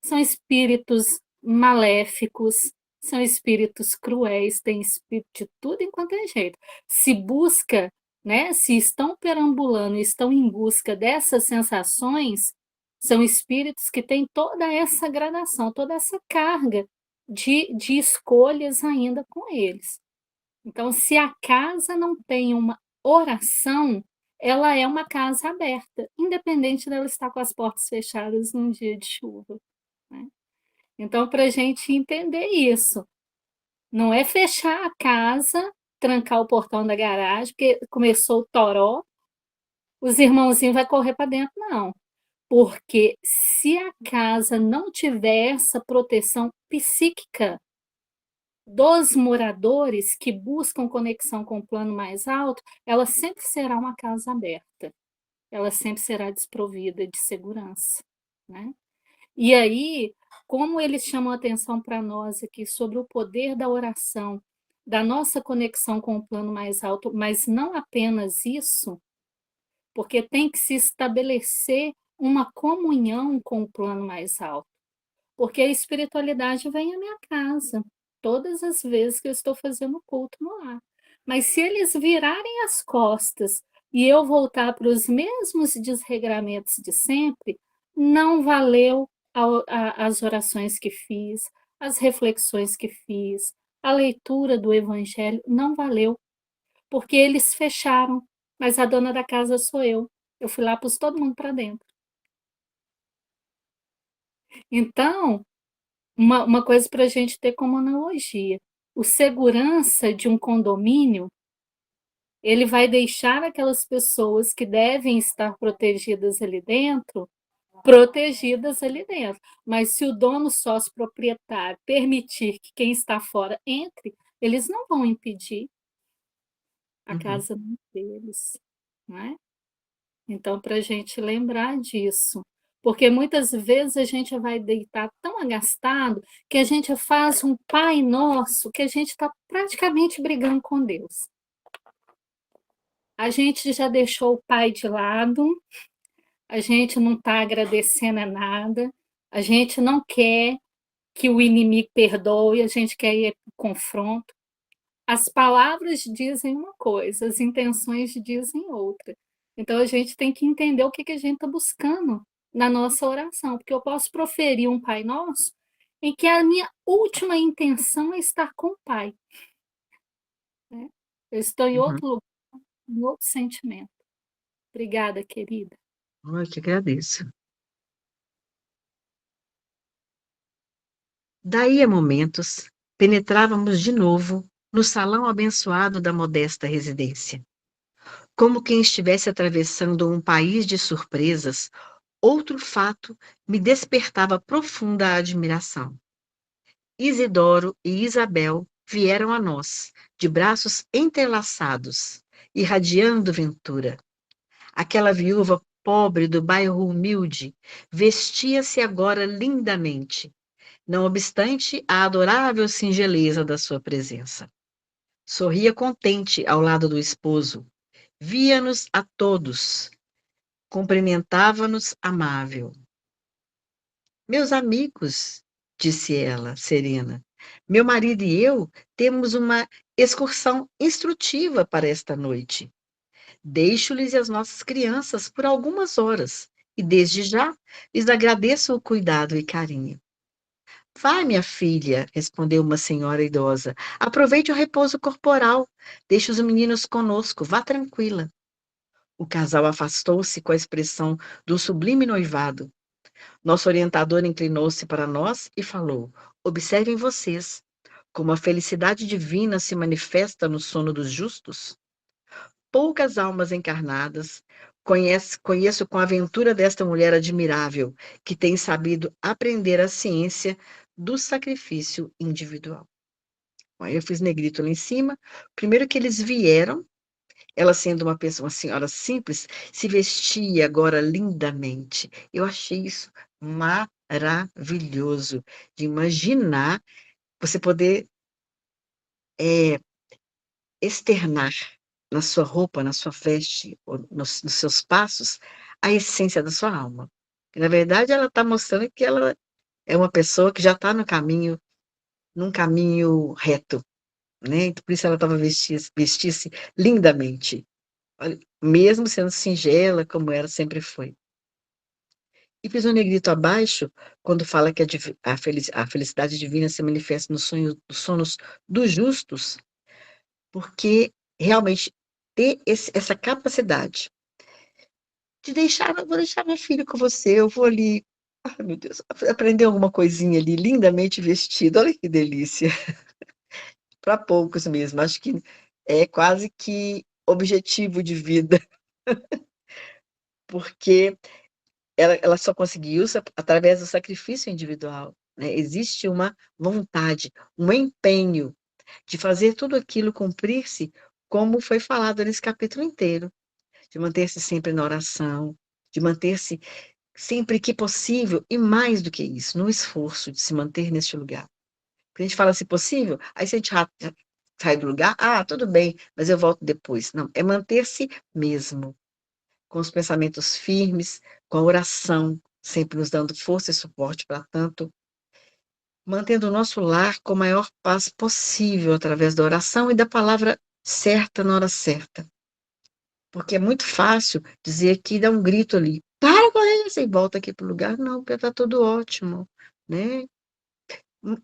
são espíritos maléficos, são espíritos cruéis, tem espírito de tudo enquanto é jeito. Se busca, né, se estão perambulando e estão em busca dessas sensações, são espíritos que têm toda essa gradação, toda essa carga de escolhas ainda com eles. Então, se a casa não tem uma oração, ela é uma casa aberta, independente dela estar com as portas fechadas num dia de chuva. Né? Então, para a gente entender isso, não é fechar a casa, trancar o portão da garagem, porque começou o toró, os irmãozinhos vão correr para dentro, não. Porque se a casa não tiver essa proteção psíquica dos moradores que buscam conexão com o plano mais alto, ela sempre será uma casa aberta, ela sempre será desprovida de segurança. Né? E aí, como eles chamam atenção para nós aqui sobre o poder da oração, da nossa conexão com o plano mais alto, mas não apenas isso, porque tem que se estabelecer uma comunhão com o plano mais alto, porque a espiritualidade vem à minha casa todas as vezes que eu estou fazendo culto no lar. Mas se eles virarem as costas e eu voltar para os mesmos desregramentos de sempre, não valeu as orações que fiz, as reflexões que fiz, a leitura do evangelho, não valeu, porque eles fecharam, mas a dona da casa sou eu. Eu fui lá, pus todo mundo para dentro. Então, uma coisa para a gente ter como analogia, o segurança de um condomínio, ele vai deixar aquelas pessoas que devem estar protegidas ali dentro. Mas se o dono sócio proprietário permitir que quem está fora entre, eles não vão impedir a casa deles, né? Então, para a gente lembrar disso, porque muitas vezes a gente vai deitar tão agastado que a gente faz um Pai Nosso que a gente está praticamente brigando com Deus. A gente já deixou o Pai de lado, a gente não está agradecendo a nada, a gente não quer que o inimigo perdoe, a gente quer ir para o confronto. As palavras dizem uma coisa, as intenções dizem outra. Então, a gente tem que entender o que a gente está buscando na nossa oração, porque eu posso proferir um Pai Nosso em que a minha última intenção é estar com o Pai. Né? Eu estou em outro lugar, em outro sentimento. Obrigada, querida. Eu te agradeço. Daí a momentos, penetrávamos de novo no salão abençoado da modesta residência. Como quem estivesse atravessando um país de surpresas, outro fato me despertava profunda admiração. Isidoro e Isabel vieram a nós, de braços entrelaçados, irradiando ventura. Aquela viúva pobre do bairro humilde vestia-se agora lindamente, não obstante a adorável singeleza da sua presença. Sorria contente ao lado do esposo, via-nos a todos, cumprimentava-nos amável. Meus amigos, disse ela, serena, meu marido e eu temos uma excursão instrutiva para esta noite. Deixo-lhes as nossas crianças por algumas horas e, desde já, lhes agradeço o cuidado e carinho. Vai, minha filha, respondeu uma senhora idosa. Aproveite o repouso corporal. Deixe os meninos conosco. Vá tranquila. O casal afastou-se com a expressão do sublime noivado. Nosso orientador inclinou-se para nós e falou: observem vocês, como a felicidade divina se manifesta no sono dos justos. Poucas almas encarnadas conheço com a aventura desta mulher admirável, que tem sabido aprender a ciência do sacrifício individual. Aí eu fiz negrito lá em cima. Primeiro que eles vieram, ela sendo uma pessoa, uma senhora simples, se vestia agora lindamente. Eu achei isso maravilhoso de imaginar você poder externar na sua roupa, na sua veste, ou nos seus passos, a essência da sua alma. E, na verdade, ela está mostrando que ela é uma pessoa que já está no caminho, num caminho reto, né? Então, por isso ela estava vestia-se lindamente, mesmo sendo singela, como ela sempre foi. E fiz um negrito abaixo, quando fala que a felicidade divina se manifesta nos sonos dos justos, porque realmente ter essa capacidade de deixar, vou deixar minha filha com você, eu vou ali, ai meu Deus, aprender alguma coisinha ali, lindamente vestido, olha que delícia. Para poucos mesmo, acho que é quase que objetivo de vida, porque ela só conseguiu isso através do sacrifício individual, né? Existe uma vontade, um empenho de fazer tudo aquilo cumprir-se, como foi falado nesse capítulo inteiro, de manter-se sempre na oração, de manter-se sempre que possível, e mais do que isso, no esforço de se manter neste lugar. Porque a gente fala se possível, aí se a gente sai do lugar, tudo bem, mas eu volto depois. Não, é manter-se mesmo, com os pensamentos firmes, com a oração, sempre nos dando força e suporte para tanto, mantendo o nosso lar com a maior paz possível através da oração e da palavra certa na hora certa. Porque é muito fácil dizer aqui, dar um grito ali, para ocorrência e volta aqui para o lugar. Não, porque está tudo ótimo, né?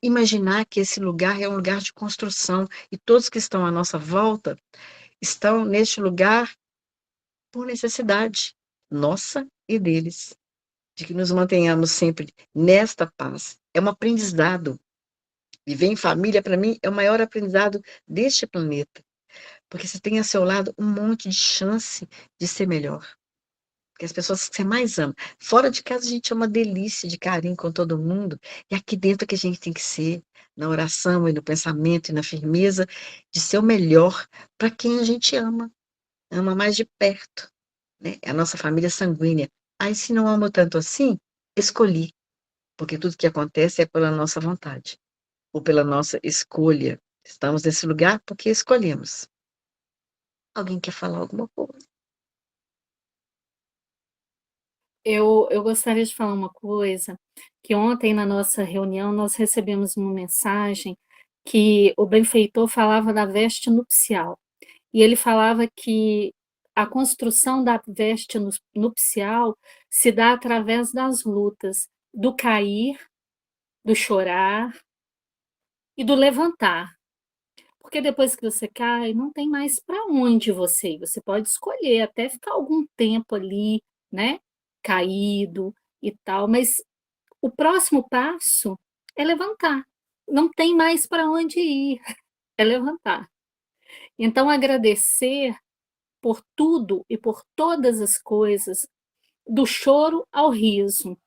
Imaginar que esse lugar é um lugar de construção e todos que estão à nossa volta estão neste lugar por necessidade nossa e deles, de que nos mantenhamos sempre nesta paz. É um aprendizado. Viver em família, para mim, é o maior aprendizado deste planeta, porque você tem ao seu lado um monte de chance de ser melhor. Porque as pessoas que você mais ama. Fora de casa, a gente é uma delícia de carinho com todo mundo, e aqui dentro que a gente tem que ser, na oração e no pensamento e na firmeza, de ser o melhor para quem a gente ama mais de perto, né? É a nossa família sanguínea. Aí, se não amo tanto assim, escolhi, porque tudo que acontece é pela nossa vontade, ou pela nossa escolha. Estamos nesse lugar porque escolhemos. Alguém quer falar alguma coisa? Eu gostaria de falar uma coisa, que ontem na nossa reunião nós recebemos uma mensagem que o benfeitor falava da veste nupcial, e ele falava que a construção da veste nupcial se dá através das lutas, do cair, do chorar e do levantar. Porque depois que você cai, não tem mais para onde você ir. Você pode escolher até ficar algum tempo ali, né, caído e tal, mas o próximo passo é levantar. Não tem mais para onde ir, é levantar. Então, agradecer por tudo e por todas as coisas, do choro ao riso,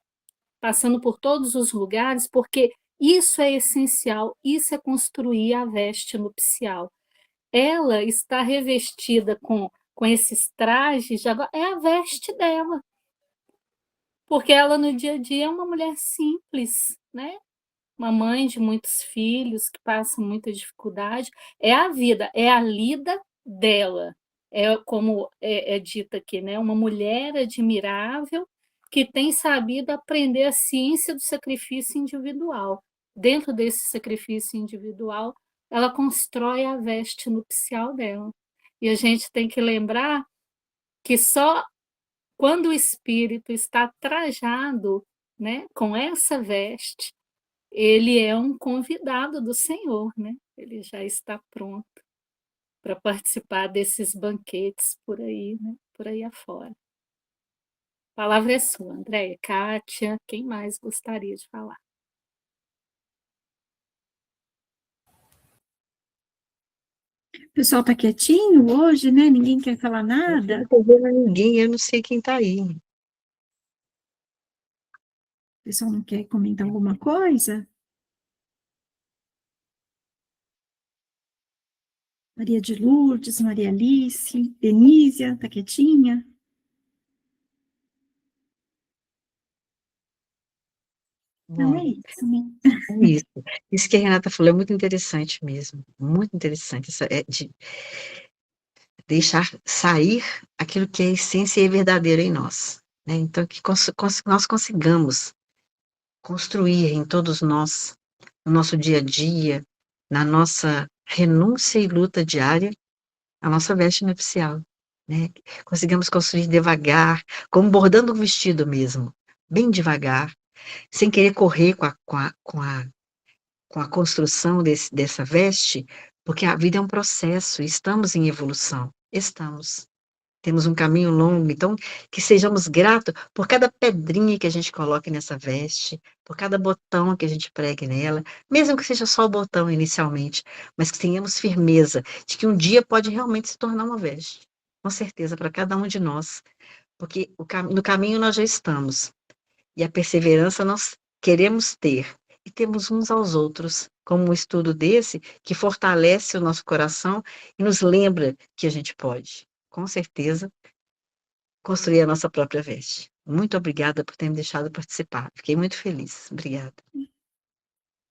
passando por todos os lugares, porque isso é essencial, isso é construir a veste nupcial. Ela está revestida com esses trajes, de agora, é a veste dela, porque ela no dia a dia é uma mulher simples, né? Uma mãe de muitos filhos que passa muita dificuldade. É a vida, é a lida dela. É como é dita aqui, né? Uma mulher admirável que tem sabido aprender a ciência do sacrifício individual. Dentro desse sacrifício individual, ela constrói a veste nupcial dela. E a gente tem que lembrar que só quando o espírito está trajado, né, com essa veste, ele é um convidado do Senhor, né? Ele já está pronto para participar desses banquetes por aí, né? Por aí afora. A palavra é sua, Andréia, Kátia, quem mais gostaria de falar? O pessoal está quietinho hoje, né? Ninguém quer falar nada. Não estou vendo ninguém, eu não sei quem está aí. O pessoal não quer comentar alguma coisa? Maria de Lourdes, Maria Alice, Denísia, está quietinha? Não é isso, né? É isso. Isso que a Renata falou é muito interessante mesmo, muito interessante, de deixar sair aquilo que é essência e é verdadeiro em nós, né? Então, que nós consigamos construir em todos nós, no nosso dia a dia, na nossa renúncia e luta diária, a nossa veste nupcial, né? Conseguimos construir devagar, como bordando um vestido mesmo, bem devagar, sem querer correr com a construção dessa veste, porque a vida é um processo, estamos em evolução, estamos. Temos um caminho longo, então que sejamos gratos por cada pedrinha que a gente coloque nessa veste, por cada botão que a gente pregue nela, mesmo que seja só o botão inicialmente, mas que tenhamos firmeza de que um dia pode realmente se tornar uma veste, com certeza, para cada um de nós, porque no caminho nós já estamos, e a perseverança nós queremos ter, e temos uns aos outros, como um estudo desse, que fortalece o nosso coração e nos lembra que a gente pode, com certeza, construir a nossa própria veste. Muito obrigada por ter me deixado participar, fiquei muito feliz, obrigada.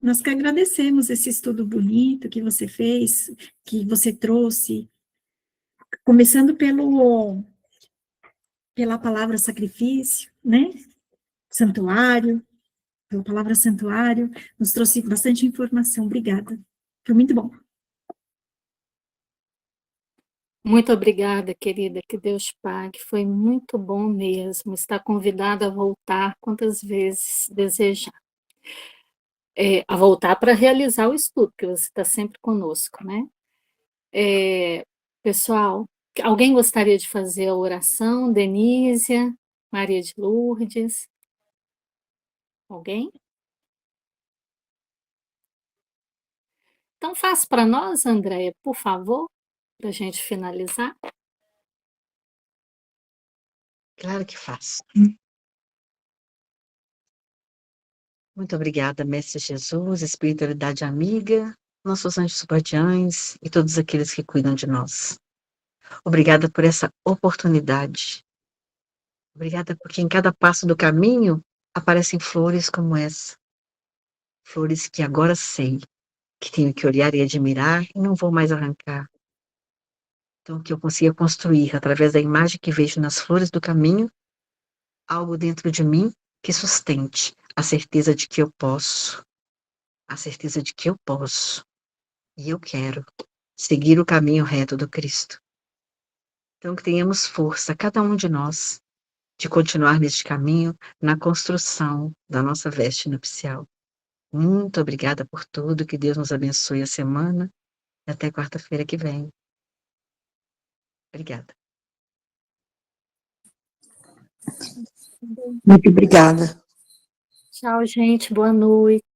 Nós que agradecemos esse estudo bonito que você fez, que você trouxe, começando pela palavra sacrifício, né? Santuário, pela palavra santuário, nos trouxe bastante informação. Obrigada. Foi muito bom. Muito obrigada, querida, que Deus pague, foi muito bom mesmo, está convidada a voltar quantas vezes desejar. A voltar para realizar o estudo, porque você está sempre conosco, né. Pessoal, alguém gostaria de fazer a oração? Denísia, Maria de Lourdes? Alguém? Então faça para nós, Andréia, por favor, para a gente finalizar. Claro que faço. Muito obrigada, Mestre Jesus, espiritualidade amiga, nossos anjos guardiães e todos aqueles que cuidam de nós. Obrigada por essa oportunidade. Obrigada porque em cada passo do caminho aparecem flores como essa. Flores que agora sei que tenho que olhar e admirar e não vou mais arrancar. Então, que eu consiga construir, através da imagem que vejo nas flores do caminho, algo dentro de mim que sustente a certeza de que eu posso, a certeza de que eu posso e eu quero seguir o caminho reto do Cristo. Então, que tenhamos força, cada um de nós, de continuar neste caminho, na construção da nossa veste nupcial. Muito obrigada por tudo, que Deus nos abençoe a semana e até quarta-feira que vem. Obrigada. Muito obrigada. Tchau, gente, boa noite.